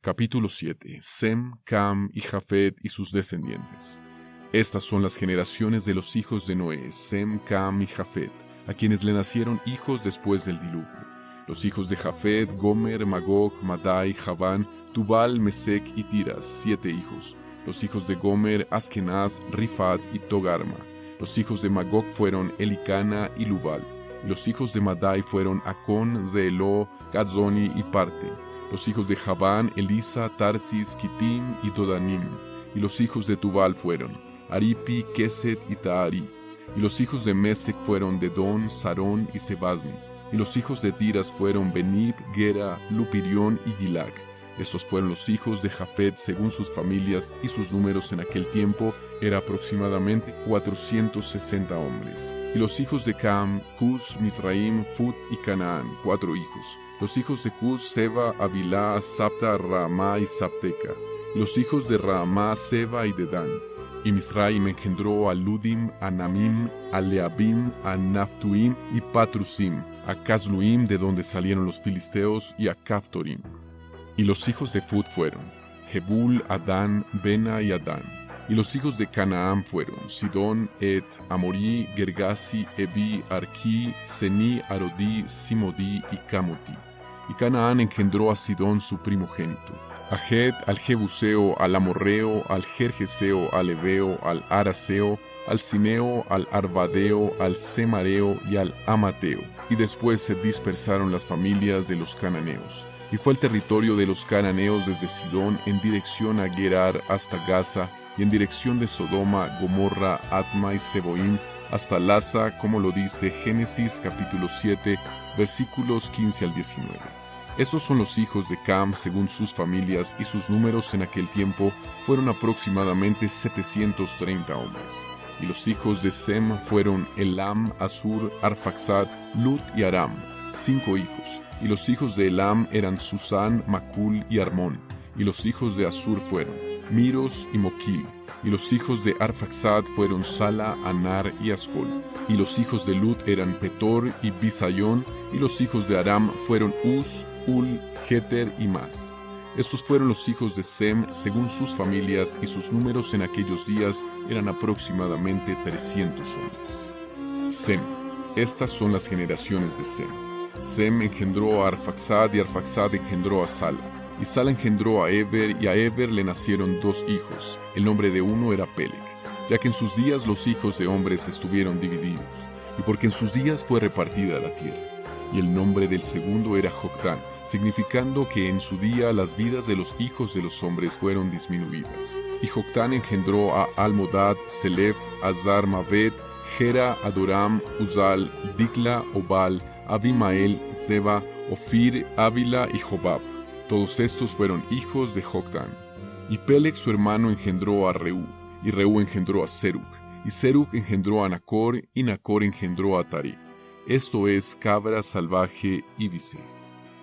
Capítulo 7. Sem, Cam y Jafet y sus descendientes. Estas son las generaciones de los hijos de Noé, Sem, Cam y Jafet, a quienes le nacieron hijos después del diluvio. Los hijos de Jafet, Gomer, Magog, Madai, Javán, Tubal, Mesec y Tiras, 7 hijos. Los hijos de Gomer, Askenaz, Rifat y Togarma. Los hijos de Magog fueron Elicana y Lubal. Y los hijos de Madai fueron Acón, Zeeló, Gadzoni y Parte. Los hijos de Javán, Elisa, Tarsis, Kitim y Dodanim. Y los hijos de Tubal fueron Aripi, Keset y Taari. Y los hijos de Mesec fueron Dedón, Sarón y Sebazni. Y los hijos de Tiras fueron Benib, Gera, Lupirión y Gilag. Estos fueron los hijos de Jafet según sus familias, y sus números en aquel tiempo era aproximadamente 460 hombres. Y los hijos de Cam, Cus, Misraim, Fut y Canaán, 4 hijos. Los hijos de Cus, Seba, Avilá, Sapta, Raamá y Sapteca. Y los hijos de Raamá, Seba y Dedán. Y Misraim engendró a Ludim, a Namim, a Leabim, a Naftuim y Patrusim, a Casluim, de donde salieron los filisteos, y a Caftorim. Y los hijos de Fut fueron Jebul, Adán, Bena y Adán. Y los hijos de Canaán fueron Sidón, Et, Amorí, Gergasi, Evi, Arquí, Sení, Arodí, Simodí y Camoti. Y Canaán engendró a Sidón su primogénito, a Het, al Jebuseo, al Amorreo, al Gergeseo, al Eveo, al Araseo, al Cineo, al Arvadeo, al Semareo y al Amateo. Y después se dispersaron las familias de los cananeos. Y fue el territorio de los cananeos desde Sidón en dirección a Gerar hasta Gaza, y en dirección de Sodoma, Gomorra, Atma y Seboim, hasta Laza, como lo dice Génesis capítulo 7, versículos 15 al 19. Estos son los hijos de Cam según sus familias, y sus números en aquel tiempo fueron aproximadamente 730 hombres. Y los hijos de Sem fueron Elam, Asur, Arfaxad, Lut y Aram, 5 hijos. Y los hijos de Elam eran Susán, Macul y Armón. Y los hijos de Asur fueron Miros y Moquil. Y los hijos de Arfaxad fueron Sala, Anar y Ascol. Y los hijos de Lut eran Petor y Bisayón. Y los hijos de Aram fueron Uz, Ul, Geter y Mas. Estos fueron los hijos de Sem según sus familias, y sus números en aquellos días eran aproximadamente 300 hombres. Sem. Estas son las generaciones de Sem. Sem engendró a Arfaxad, y Arfaxad engendró a Sala. Y Sala engendró a Eber, y a Eber le nacieron 2 hijos. El nombre de uno era Peleg, ya que en sus días los hijos de hombres estuvieron divididos, y porque en sus días fue repartida la tierra. Y el nombre del segundo era Joctán, significando que en su día las vidas de los hijos de los hombres fueron disminuidas. Y Joctán engendró a Almodad, Selef, Azar, Mabed, Gera, Adoram, Uzal, Dikla, Obal, Abimael, Zeba, Ofir, Ávila y Jobab. Todos estos fueron hijos de Joctán. Y Peleg su hermano engendró a Reú, y Reú engendró a Serug, y Serug engendró a Nacor, y Nacor engendró a Taré. Esto es cabra salvaje y bise.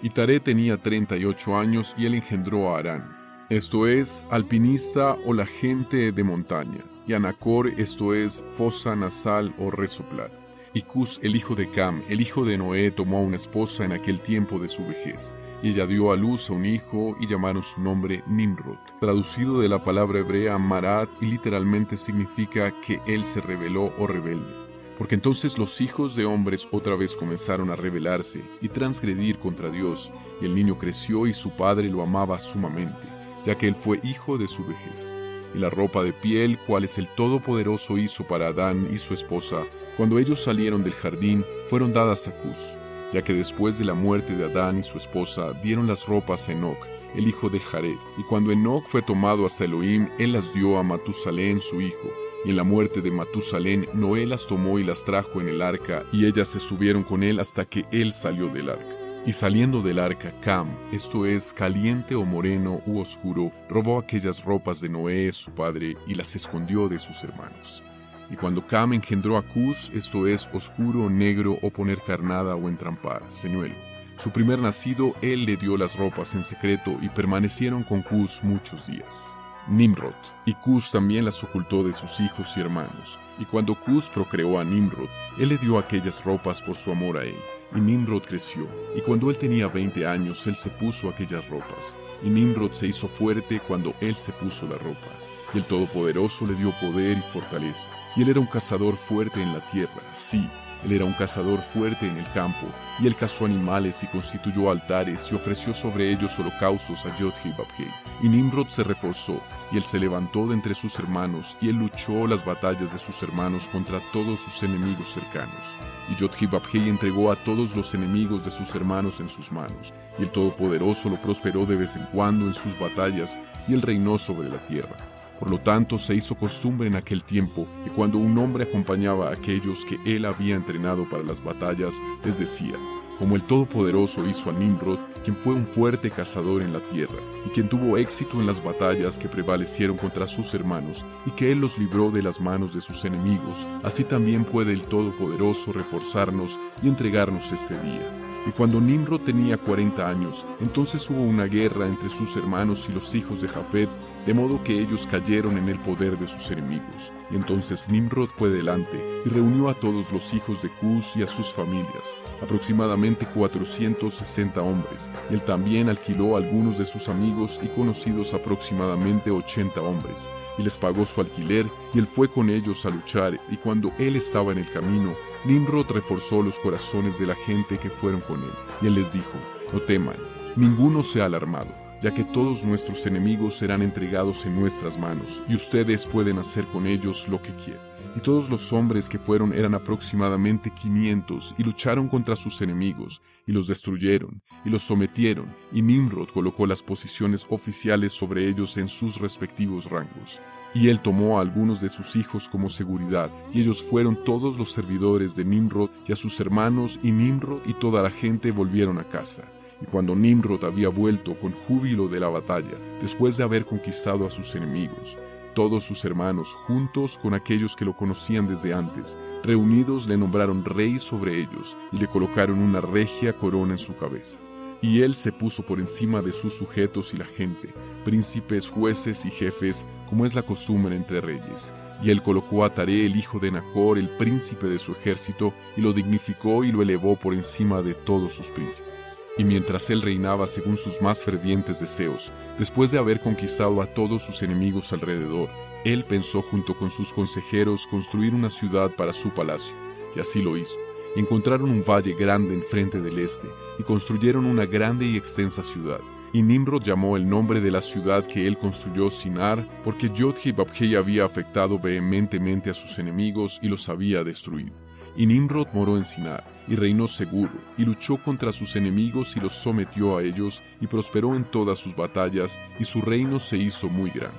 Y Taré tenía 38 años, y él engendró a Harán. Esto es alpinista o la gente de montaña, y a Nacor, esto es fosa nasal o resoplar. Y Cus, el hijo de Cam, el hijo de Noé, tomó a una esposa en aquel tiempo de su vejez, y ella dio a luz a un hijo, y llamaron su nombre Nimrod, traducido de la palabra hebrea Marat, y literalmente significa que él se rebeló o rebelde. Porque entonces los hijos de hombres otra vez comenzaron a rebelarse y transgredir contra Dios, y el niño creció y su padre lo amaba sumamente, ya que él fue hijo de su vejez. Y la ropa de piel, cual es el Todopoderoso hizo para Adán y su esposa, cuando ellos salieron del jardín, fueron dadas a Cus, ya que después de la muerte de Adán y su esposa dieron las ropas a Enoc, el hijo de Jared. Y cuando Enoc fue tomado hasta Elohim, él las dio a Matusalén su hijo. Y en la muerte de Matusalén, Noé las tomó y las trajo en el arca, y ellas se subieron con él hasta que él salió del arca. Y saliendo del arca, Cam, esto es, caliente o moreno u oscuro, robó aquellas ropas de Noé, su padre, y las escondió de sus hermanos. Y cuando Cam engendró a Cus, esto es, oscuro, negro o poner carnada o entrampar, señuelo. Su primer nacido, él le dio las ropas en secreto, y permanecieron con Cus muchos días. Nimrod. Y Cus también las ocultó de sus hijos y hermanos. Y cuando Cus procreó a Nimrod, él le dio aquellas ropas por su amor a él. Y Nimrod creció, y cuando él tenía 20 años, él se puso aquellas ropas. Y Nimrod se hizo fuerte cuando él se puso la ropa. Y el Todopoderoso le dio poder y fortaleza. Y él era un cazador fuerte en la tierra, sí. Él era un cazador fuerte en el campo, y él cazó animales y constituyó altares y ofreció sobre ellos holocaustos a Yod-Heh-Vah-Heh. Y Nimrod se reforzó, y él se levantó de entre sus hermanos, y él luchó las batallas de sus hermanos contra todos sus enemigos cercanos. Y Yod-Heh-Vah-Heh entregó a todos los enemigos de sus hermanos en sus manos, y el Todopoderoso lo prosperó de vez en cuando en sus batallas, y él reinó sobre la tierra. Por lo tanto, se hizo costumbre en aquel tiempo que cuando un hombre acompañaba a aquellos que él había entrenado para las batallas, les decía, como el Todopoderoso hizo a Nimrod, quien fue un fuerte cazador en la tierra, y quien tuvo éxito en las batallas que prevalecieron contra sus hermanos, y que él los libró de las manos de sus enemigos, así también puede el Todopoderoso reforzarnos y entregarnos este día. Y cuando Nimrod tenía 40 años, entonces hubo una guerra entre sus hermanos y los hijos de Jafet, de modo que ellos cayeron en el poder de sus enemigos. Y entonces Nimrod fue delante y reunió a todos los hijos de Cus y a sus familias, aproximadamente 460 hombres, y él también alquiló a algunos de sus amigos y conocidos aproximadamente 80 hombres, y les pagó su alquiler, y él fue con ellos a luchar, y cuando él estaba en el camino, Nimrod reforzó los corazones de la gente que fueron con él, y él les dijo, no teman, ninguno sea alarmado, ya que todos nuestros enemigos serán entregados en nuestras manos, y ustedes pueden hacer con ellos lo que quieran. Y todos los hombres que fueron eran aproximadamente 500, y lucharon contra sus enemigos, y los destruyeron, y los sometieron, y Nimrod colocó las posiciones oficiales sobre ellos en sus respectivos rangos. Y él tomó a algunos de sus hijos como seguridad, y ellos fueron todos los servidores de Nimrod y a sus hermanos, y Nimrod y toda la gente volvieron a casa. Y cuando Nimrod había vuelto con júbilo de la batalla, después de haber conquistado a sus enemigos, todos sus hermanos, juntos con aquellos que lo conocían desde antes, reunidos le nombraron rey sobre ellos, y le colocaron una regia corona en su cabeza. Y él se puso por encima de sus sujetos y la gente, príncipes, jueces y jefes, como es la costumbre entre reyes. Y él colocó a Taré, el hijo de Nacor, el príncipe de su ejército, y lo dignificó y lo elevó por encima de todos sus príncipes. Y mientras él reinaba según sus más fervientes deseos, después de haber conquistado a todos sus enemigos alrededor, él pensó junto con sus consejeros construir una ciudad para su palacio, y así lo hizo. Encontraron un valle grande enfrente del este, y construyeron una grande y extensa ciudad. Y Nimrod llamó el nombre de la ciudad que él construyó Sinar, porque Yod-Heh-Vah-Heh había afectado vehementemente a sus enemigos y los había destruido. Y Nimrod moró en Sinar, y reinó seguro, y luchó contra sus enemigos y los sometió a ellos, y prosperó en todas sus batallas, y su reino se hizo muy grande.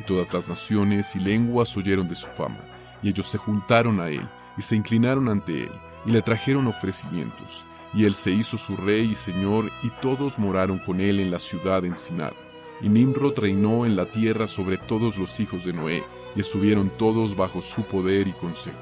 Y todas las naciones y lenguas oyeron de su fama, y ellos se juntaron a él, y se inclinaron ante él, y le trajeron ofrecimientos. Y él se hizo su rey y señor, y todos moraron con él en la ciudad en Sinar. Y Nimrod reinó en la tierra sobre todos los hijos de Noé, y estuvieron todos bajo su poder y consejo.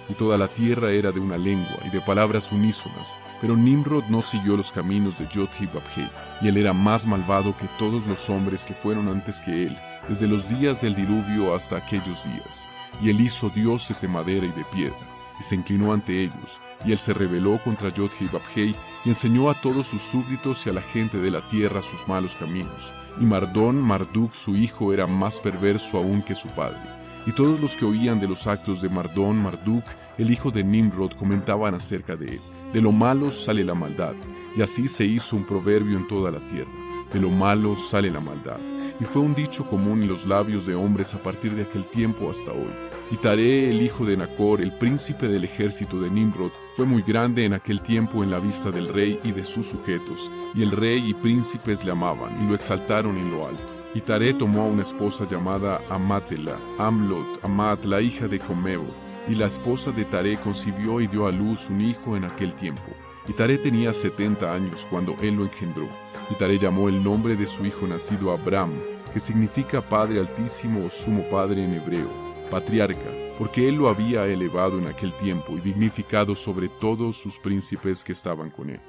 Y toda la tierra era de una lengua y de palabras unísonas, pero Nimrod no siguió los caminos de Yod-Heh-Vah-Heh, y él era más malvado que todos los hombres que fueron antes que él, desde los días del diluvio hasta aquellos días. Y él hizo dioses de madera y de piedra, y se inclinó ante ellos, y él se rebeló contra Yod-Heh-Vah-Heh, y enseñó a todos sus súbditos y a la gente de la tierra sus malos caminos. Y Marduk su hijo era más perverso aún que su padre. Y todos los que oían de los actos de Marduk, el hijo de Nimrod, comentaban acerca de él. De lo malo sale la maldad, y así se hizo un proverbio en toda la tierra. De lo malo sale la maldad. Y fue un dicho común en los labios de hombres a partir de aquel tiempo hasta hoy. Y Taré, el hijo de Nacor, el príncipe del ejército de Nimrod, fue muy grande en aquel tiempo en la vista del rey y de sus sujetos, y el rey y príncipes le amaban, y lo exaltaron en lo alto. Y Taré tomó a una esposa llamada Amatela, Amat, la hija de Comeo, y la esposa de Taré concibió y dio a luz un hijo en aquel tiempo. Y Taré tenía 70 años cuando él lo engendró. Y Taré llamó el nombre de su hijo nacido Abram, que significa Padre Altísimo o Sumo Padre en hebreo, patriarca, porque él lo había elevado en aquel tiempo y dignificado sobre todos sus príncipes que estaban con él.